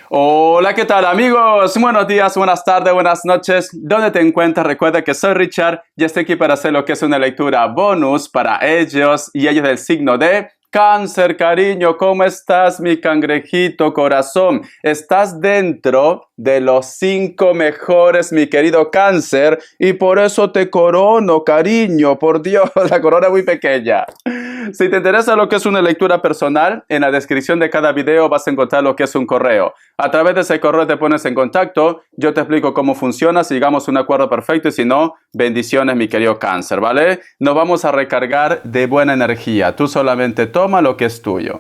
Hola, ¿qué tal amigos? Buenos días, buenas tardes, buenas noches. ¿Dónde te encuentras? Recuerda que soy Richard y estoy aquí para hacer lo que es una lectura bonus para ellos y ellos del signo de Cáncer, cariño. ¿Cómo estás, mi cangrejito corazón? Estás dentro de los 5 mejores, mi querido Cáncer, y por eso te corono, cariño. Por Dios, la corona es muy pequeña. Si te interesa lo que es una lectura personal, en la descripción de cada video vas a encontrar lo que es un correo. A través de ese correo te pones en contacto, yo te explico cómo funciona, si llegamos a un acuerdo perfecto y si no, bendiciones mi querido Cáncer, ¿vale? Nos vamos a recargar de buena energía, tú solamente toma lo que es tuyo.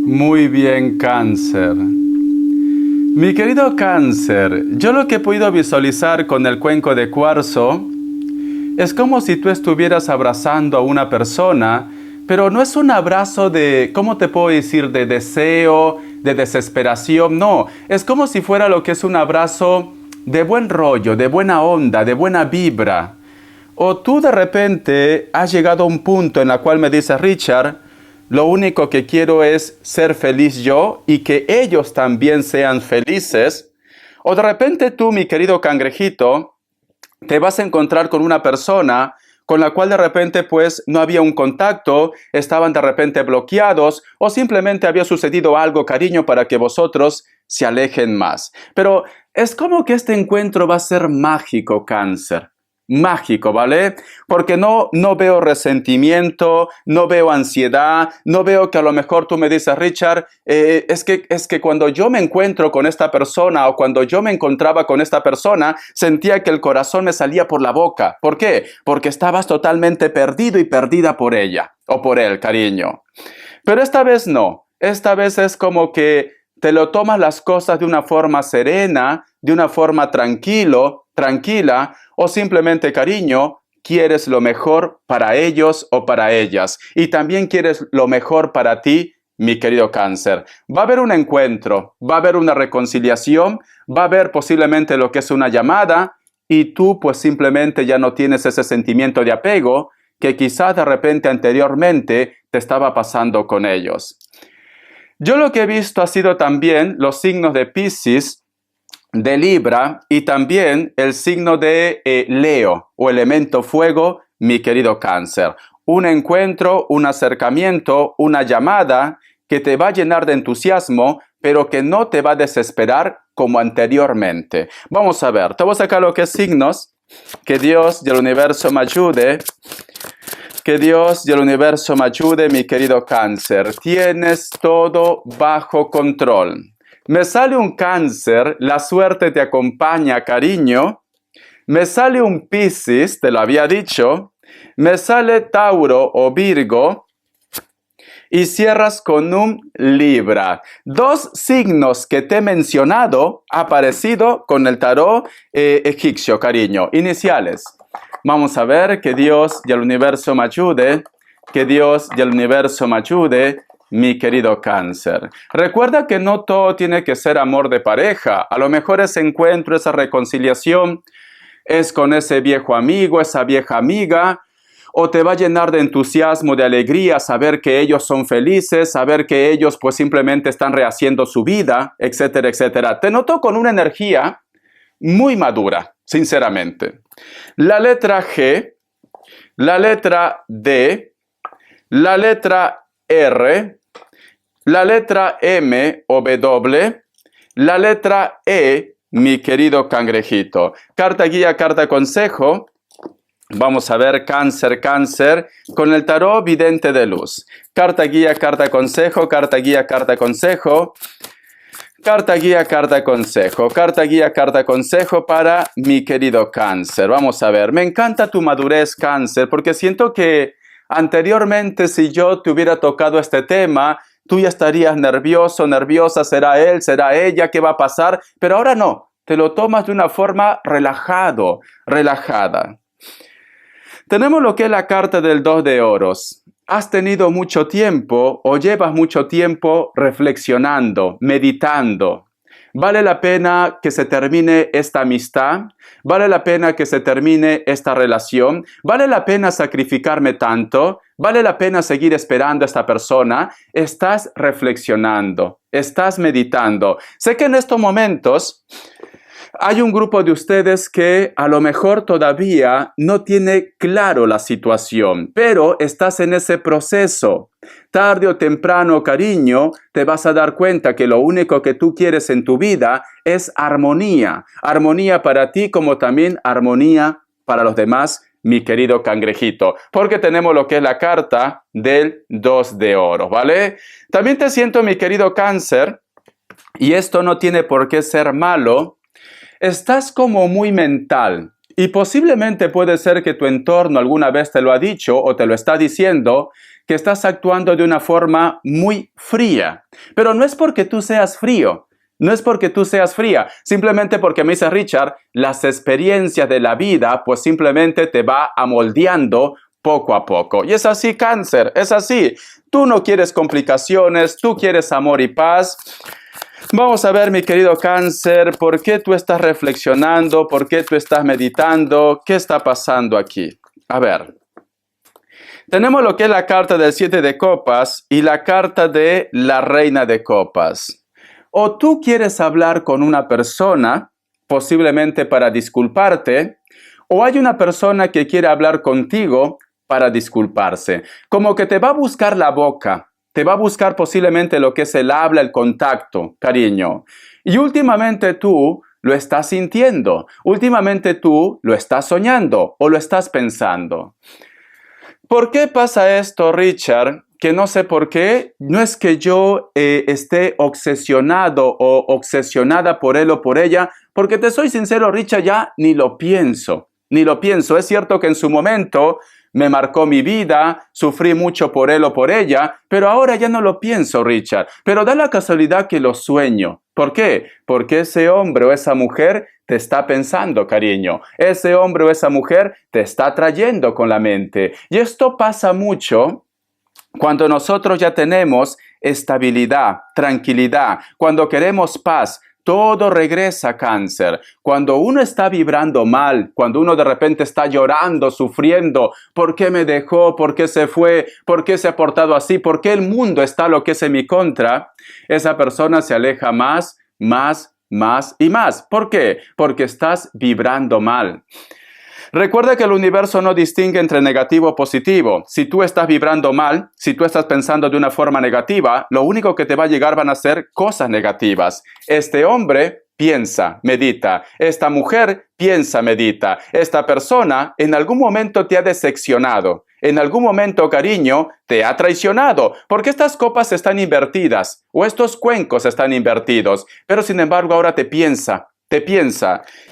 Muy bien, Cáncer. Mi querido Cáncer, yo lo que he podido visualizar con el cuenco de cuarzo es como si tú estuvieras abrazando a una persona, pero no es un abrazo de, ¿cómo te puedo decir?, de deseo, de desesperación, no. Es como si fuera lo que es un abrazo de buen rollo, de buena onda, de buena vibra. O tú de repente has llegado a un punto en el cual me dices, Richard, lo único que quiero es ser feliz yo y que ellos también sean felices. O de repente tú, mi querido cangrejito, te vas a encontrar con una persona con la cual de repente pues no había un contacto, estaban de repente bloqueados o simplemente había sucedido algo, cariño, para que vosotros se alejen más. Pero es como que este encuentro va a ser mágico, Cáncer. Mágico, ¿vale? Porque no veo resentimiento, no veo ansiedad, no veo que a lo mejor tú me dices, Richard, es que cuando yo me encuentro con esta persona o cuando yo me encontraba con esta persona, sentía que el corazón me salía por la boca. ¿Por qué? Porque estabas totalmente perdido y perdida por ella o por él, cariño. Pero esta vez no. Esta vez es como que te lo tomas las cosas de una forma serena, de una forma tranquila, o simplemente, cariño, quieres lo mejor para ellos o para ellas. Y también quieres lo mejor para ti, mi querido Cáncer. Va a haber un encuentro, va a haber una reconciliación, va a haber posiblemente lo que es una llamada, y tú pues simplemente ya no tienes ese sentimiento de apego que quizás de repente anteriormente te estaba pasando con ellos. Yo lo que he visto ha sido también los signos de Piscis, de Libra y también el signo de Leo o elemento fuego, mi querido Cáncer. Un encuentro, un acercamiento, una llamada que te va a llenar de entusiasmo, pero que no te va a desesperar como anteriormente. Vamos a ver, te voy a sacar lo que es signos. Que Dios y el universo me ayude. Que Dios y el universo me ayude, mi querido Cáncer. Tienes todo bajo control. Me sale un Cáncer, la suerte te acompaña, cariño. Me sale un Piscis, te lo había dicho. Me sale Tauro o Virgo. Y cierras con un Libra. 2 signos que te he mencionado aparecido con el tarot egipcio, cariño. Iniciales. Vamos a ver, que Dios y el universo me ayude. Que Dios y el universo me ayude, mi querido Cáncer. Recuerda que no todo tiene que ser amor de pareja. A lo mejor ese encuentro, esa reconciliación es con ese viejo amigo, esa vieja amiga, o te va a llenar de entusiasmo, de alegría, saber que ellos son felices, saber que ellos pues simplemente están rehaciendo su vida, etcétera, etcétera. Te noto con una energía muy madura, sinceramente. La letra G, la letra D, la letra R, la letra M o W, la letra E, mi querido cangrejito. Carta guía, carta consejo. Vamos a ver cáncer, cáncer, con el tarot vidente de luz. Carta guía, carta consejo, carta guía, carta consejo. Carta guía, carta consejo. Carta guía, carta consejo para mi querido cáncer. Vamos a ver, me encanta tu madurez, cáncer, porque siento que anteriormente si yo te hubiera tocado este tema, tú ya estarías nervioso, nerviosa, será él, será ella, ¿qué va a pasar? Pero ahora no, te lo tomas de una forma relajado, relajada. Tenemos lo que es la carta del 2 de oros. Has tenido mucho tiempo o llevas mucho tiempo reflexionando, meditando. ¿Vale la pena que se termine esta amistad? ¿Vale la pena que se termine esta relación? ¿Vale la pena sacrificarme tanto? ¿Vale la pena seguir esperando a esta persona? Estás reflexionando, estás meditando. Sé que en estos momentos hay un grupo de ustedes que a lo mejor todavía no tiene claro la situación, pero estás en ese proceso. Tarde o temprano, cariño, te vas a dar cuenta que lo único que tú quieres en tu vida es armonía. Armonía para ti como también armonía para los demás, mi querido cangrejito. Porque tenemos lo que es la carta del 2 de oros, ¿vale? También te siento, mi querido cáncer, y esto no tiene por qué ser malo. Estás como muy mental y posiblemente puede ser que tu entorno alguna vez te lo ha dicho o te lo está diciendo, que estás actuando de una forma muy fría. Pero no es porque tú seas frío, no es porque tú seas fría, simplemente porque me dice Richard, las experiencias de la vida pues simplemente te va amoldeando poco a poco. Y es así, cáncer, es así. Tú no quieres complicaciones, tú quieres amor y paz. Vamos a ver, mi querido cáncer, ¿por qué tú estás reflexionando? ¿Por qué tú estás meditando? ¿Qué está pasando aquí? A ver, tenemos lo que es la carta del 7 de copas y la carta de la reina de copas. O tú quieres hablar con una persona, posiblemente para disculparte, o hay una persona que quiere hablar contigo para disculparse. Como que te va a buscar la boca. Te va a buscar posiblemente lo que es el habla, el contacto, cariño. Y últimamente tú lo estás sintiendo. Últimamente tú lo estás soñando o lo estás pensando. ¿Por qué pasa esto, Richard? Que no sé por qué. No es que yo esté obsesionado o obsesionada por él o por ella. Porque te soy sincero, Richard, ya ni lo pienso. Ni lo pienso. Es cierto que en su momento me marcó mi vida, sufrí mucho por él o por ella, pero ahora ya no lo pienso, Richard. Pero da la casualidad que lo sueño. ¿Por qué? Porque ese hombre o esa mujer te está pensando, cariño. Ese hombre o esa mujer te está trayendo con la mente. Y esto pasa mucho cuando nosotros ya tenemos estabilidad, tranquilidad, cuando queremos paz. Todo regresa, cáncer. Cuando uno está vibrando mal, cuando uno de repente está llorando, sufriendo, ¿por qué me dejó? ¿Por qué se fue? ¿Por qué se ha portado así? ¿Por qué el mundo está lo que es en mi contra? Esa persona se aleja más, más, más y más. ¿Por qué? Porque estás vibrando mal. Recuerda que el universo no distingue entre negativo o positivo. Si tú estás vibrando mal, si tú estás pensando de una forma negativa, lo único que te va a llegar van a ser cosas negativas. Este hombre piensa, medita. Esta mujer piensa, medita. Esta persona en algún momento te ha decepcionado. En algún momento, cariño, te ha traicionado. Porque estas copas están invertidas o estos cuencos están invertidos. Pero sin embargo ahora te piensa.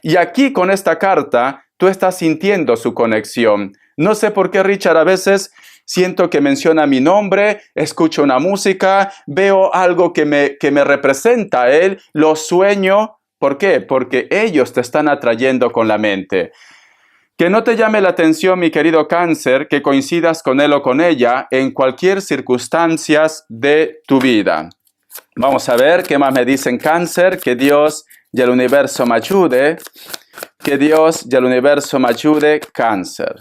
Y aquí con esta carta tú estás sintiendo su conexión. No sé por qué, Richard, a veces siento que menciona mi nombre, escucho una música, veo algo que me representa a él, lo sueño. ¿Por qué? Porque ellos te están atrayendo con la mente. Que no te llame la atención, mi querido cáncer, que coincidas con él o con ella en cualquier circunstancia de tu vida. Vamos a ver qué más me dicen, cáncer. Que Dios y el universo me ayude. Que Dios y el universo me ayude, cáncer.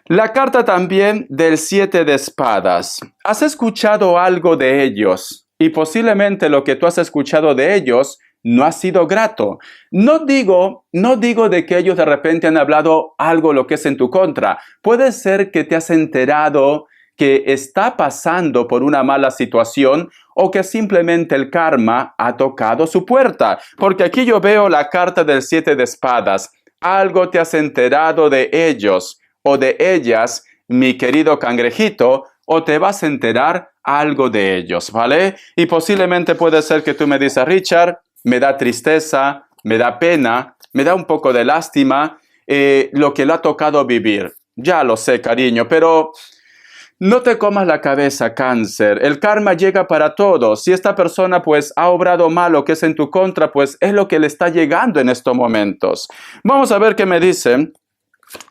La carta también del 7 de espadas. ¿Has escuchado algo de ellos? Y posiblemente lo que tú has escuchado de ellos no ha sido grato. No digo de que ellos de repente han hablado algo lo que es en tu contra. Puede ser que te has enterado que está pasando por una mala situación o que simplemente el karma ha tocado su puerta. Porque aquí yo veo la carta del 7 de espadas. algo te has enterado de ellos o de ellas, mi querido cangrejito, o te vas a enterar algo de ellos, ¿vale? Y posiblemente puede ser que tú me dices, Richard, me da tristeza, me da pena, me da un poco de lástima lo que le ha tocado vivir. Ya lo sé, cariño, pero no te comas la cabeza, Cáncer. El karma llega para todos. Si esta persona pues ha obrado mal o que es en tu contra, pues es lo que le está llegando en estos momentos. Vamos a ver qué me dice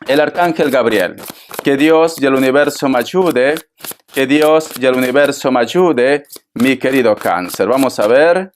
el arcángel Gabriel. Que Dios y el universo me ayude. Que Dios y el universo me ayude, mi querido Cáncer. Vamos a ver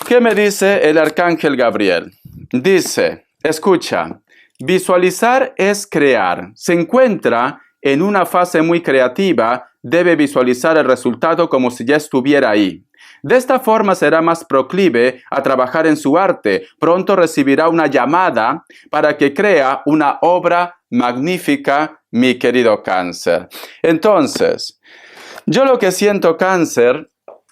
qué me dice el arcángel Gabriel. Dice, escucha, visualizar es crear. Se encuentra en una fase muy creativa, debe visualizar el resultado como si ya estuviera ahí. De esta forma será más proclive a trabajar en su arte. Pronto recibirá una llamada para que crea una obra magnífica, mi querido Cáncer. Entonces, yo lo que siento, Cáncer,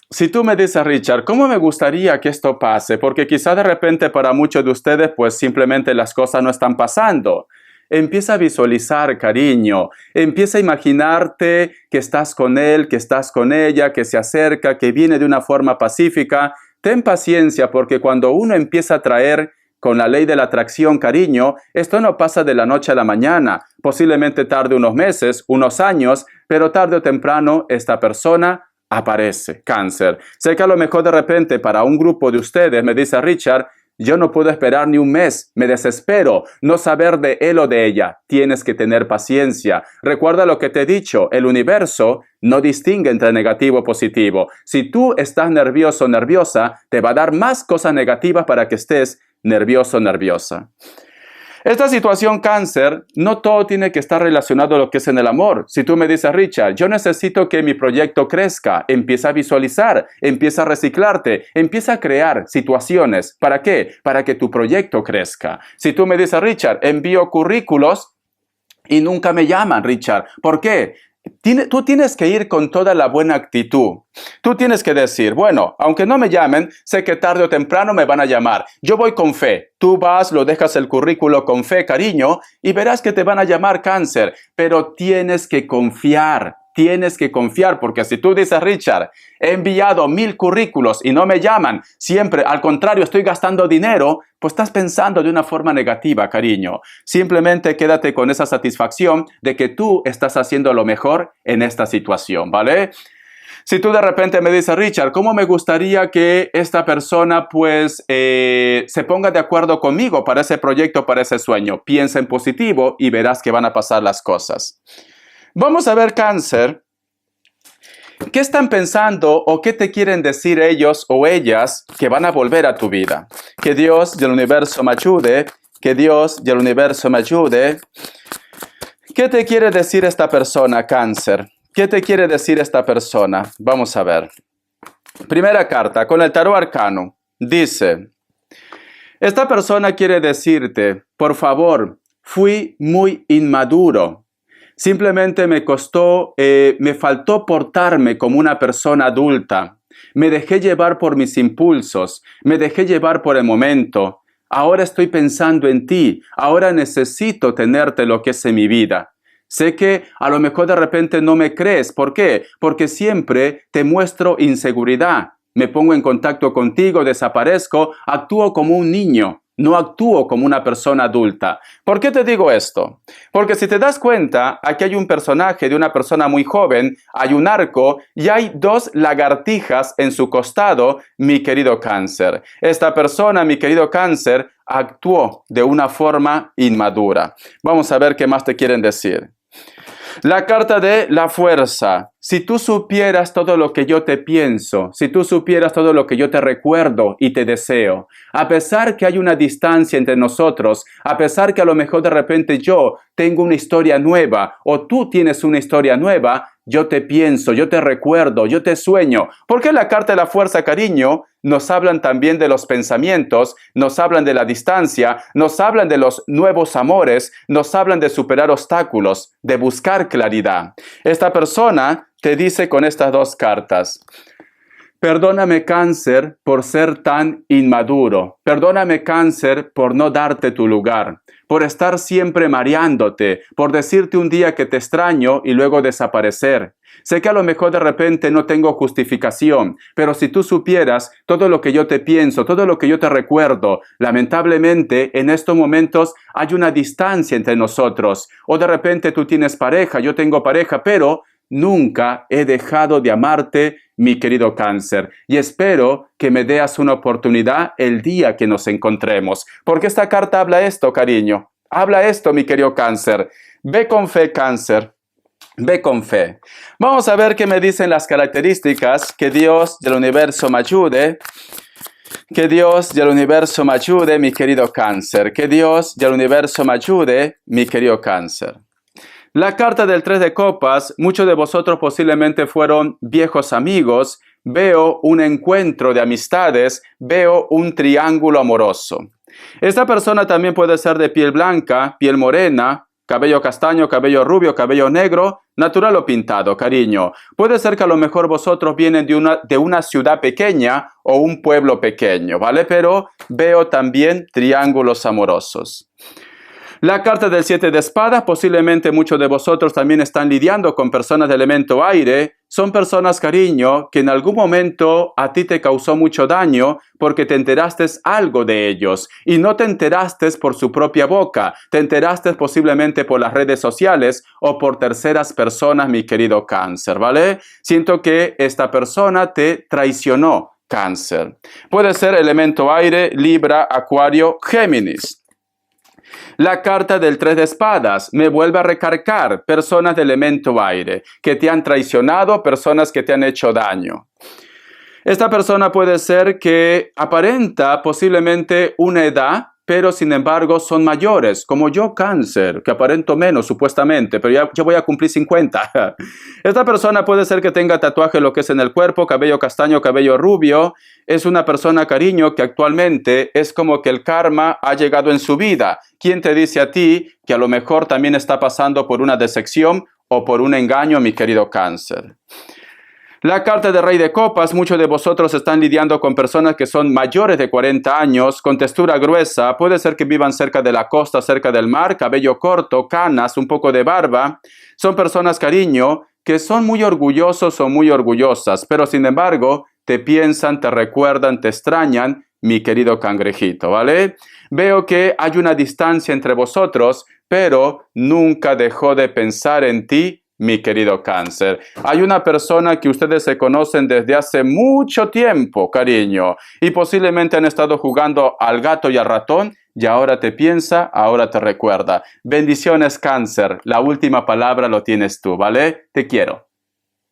si tú me dices, Richard, ¿cómo me gustaría que esto pase? Porque quizá de repente para muchos de ustedes, pues simplemente las cosas no están pasando. Empieza a visualizar, cariño. Empieza a imaginarte que estás con él, que estás con ella, que se acerca, que viene de una forma pacífica. Ten paciencia, porque cuando uno empieza a atraer con la ley de la atracción, cariño, esto no pasa de la noche a la mañana. Posiblemente tarde unos meses, unos años, pero tarde o temprano esta persona aparece. Cáncer. Sé que a lo mejor de repente para un grupo de ustedes me dice, Richard, yo no puedo esperar ni un mes, me desespero, no saber de él o de ella. Tienes que tener paciencia. Recuerda lo que te he dicho, el universo no distingue entre negativo o positivo. Si tú estás nervioso o nerviosa, te va a dar más cosas negativas para que estés nervioso o nerviosa. Esta situación, Cáncer, no todo tiene que estar relacionado a lo que es en el amor. Si tú me dices, Richard, yo necesito que mi proyecto crezca, empieza a visualizar, empieza a reciclarte, empieza a crear situaciones. ¿Para qué? Para que tu proyecto crezca. Si tú me dices, Richard, envío currículos y nunca me llaman, Richard. ¿Por qué? Tú tienes que ir con toda la buena actitud. Tú tienes que decir, bueno, aunque no me llamen, sé que tarde o temprano me van a llamar. Yo voy con fe. Tú vas, lo dejas el currículo con fe, cariño, y verás que te van a llamar, Cáncer. Pero tienes que confiar. Tienes que confiar, porque si tú dices, Richard, he enviado 1000 currículos y no me llaman, siempre, al contrario, estoy gastando dinero, pues estás pensando de una forma negativa, cariño. Simplemente quédate con esa satisfacción de que tú estás haciendo lo mejor en esta situación, ¿vale? Si tú de repente me dices, Richard, ¿cómo me gustaría que esta persona pues se ponga de acuerdo conmigo para ese proyecto, para ese sueño? Piensa en positivo y verás que van a pasar las cosas. Vamos a ver, Cáncer, ¿qué están pensando o qué te quieren decir ellos o ellas que van a volver a tu vida? Que Dios y el universo me ayude, que Dios y el universo me ayude. ¿Qué te quiere decir esta persona, Cáncer? ¿Qué te quiere decir esta persona? Vamos a ver. Primera carta, con el tarot arcano. Dice, esta persona quiere decirte, por favor, fui muy inmaduro. Simplemente me faltó portarme como una persona adulta. Me dejé llevar por mis impulsos, me dejé llevar por el momento. Ahora estoy pensando en ti, ahora necesito tenerte lo que es en mi vida. Sé que a lo mejor de repente no me crees. ¿Por qué? Porque siempre te muestro inseguridad. Me pongo en contacto contigo, desaparezco, actúo como un niño. No actúo como una persona adulta. ¿Por qué te digo esto? Porque si te das cuenta, aquí hay un personaje de una persona muy joven, hay un arco y hay 2 lagartijas en su costado, mi querido Cáncer. Esta persona, mi querido Cáncer, actuó de una forma inmadura. Vamos a ver qué más te quieren decir. La carta de la fuerza. Si tú supieras todo lo que yo te pienso, si tú supieras todo lo que yo te recuerdo y te deseo, a pesar que hay una distancia entre nosotros, a pesar que a lo mejor de repente yo tengo una historia nueva o tú tienes una historia nueva, yo te pienso, yo te recuerdo, yo te sueño. Porque la carta de la fuerza, cariño, nos hablan también de los pensamientos, nos hablan de la distancia, nos hablan de los nuevos amores, nos hablan de superar obstáculos, de buscar claridad. Esta persona te dice con estas 2 cartas, Perdóname, cáncer, por ser tan inmaduro. Perdóname, cáncer, por no darte tu lugar, por estar siempre mareándote, por decirte un día que te extraño y luego desaparecer. Sé que a lo mejor de repente no tengo justificación, pero si tú supieras todo lo que yo te pienso, todo lo que yo te recuerdo, lamentablemente en estos momentos hay una distancia entre nosotros. O de repente tú tienes pareja, yo tengo pareja, pero nunca he dejado de amarte, mi querido cáncer, y espero que me des una oportunidad el día que nos encontremos. Porque esta carta habla esto, cariño. Habla esto, mi querido cáncer. Ve con fe, cáncer. Ve con fe. Vamos a ver qué me dicen las características. Que Dios del universo me ayude. Que Dios del universo me ayude, mi querido cáncer. Que Dios del universo me ayude, mi querido cáncer. La carta del 3 de copas, muchos de vosotros posiblemente fueron viejos amigos. Veo un encuentro de amistades, veo un triángulo amoroso. Esta persona también puede ser de piel blanca, piel morena, cabello castaño, cabello rubio, cabello negro, natural o pintado, cariño. Puede ser que a lo mejor vosotros vienen de una ciudad pequeña o un pueblo pequeño, ¿vale? Pero veo también triángulos amorosos. La carta del 7 de espadas, posiblemente muchos de vosotros también están lidiando con personas de elemento aire. Son personas, cariño, que en algún momento a ti te causó mucho daño porque te enteraste algo de ellos. Y no te enteraste por su propia boca, te enteraste posiblemente por las redes sociales o por terceras personas, mi querido cáncer, ¿vale? Siento que esta persona te traicionó, cáncer. Puede ser elemento aire, Libra, Acuario, Géminis. La carta del 3 de espadas me vuelve a recargar personas de elemento aire que te han traicionado, personas que te han hecho daño. Esta persona puede ser que aparenta posiblemente una edad, pero sin embargo son mayores, como yo, cáncer, que aparento menos supuestamente, pero ya voy a cumplir 50. Esta persona puede ser que tenga tatuaje lo que es en el cuerpo, cabello castaño, cabello rubio. Es una persona, cariño, que actualmente es como que el karma ha llegado en su vida. ¿Quién te dice a ti que a lo mejor también está pasando por una decepción o por un engaño, mi querido cáncer? La carta de Rey de Copas, muchos de vosotros están lidiando con personas que son mayores de 40 años, con textura gruesa, puede ser que vivan cerca de la costa, cerca del mar, cabello corto, canas, un poco de barba. Son personas, cariño, que son muy orgullosos o muy orgullosas, pero sin embargo te piensan, te recuerdan, te extrañan, mi querido cangrejito, ¿vale? Veo que hay una distancia entre vosotros, pero nunca dejó de pensar en ti, mi querido cáncer. Hay una persona que ustedes se conocen desde hace mucho tiempo, cariño, y posiblemente han estado jugando al gato y al ratón, y ahora te piensa, ahora te recuerda. Bendiciones, cáncer. La última palabra lo tienes tú, ¿vale? Te quiero.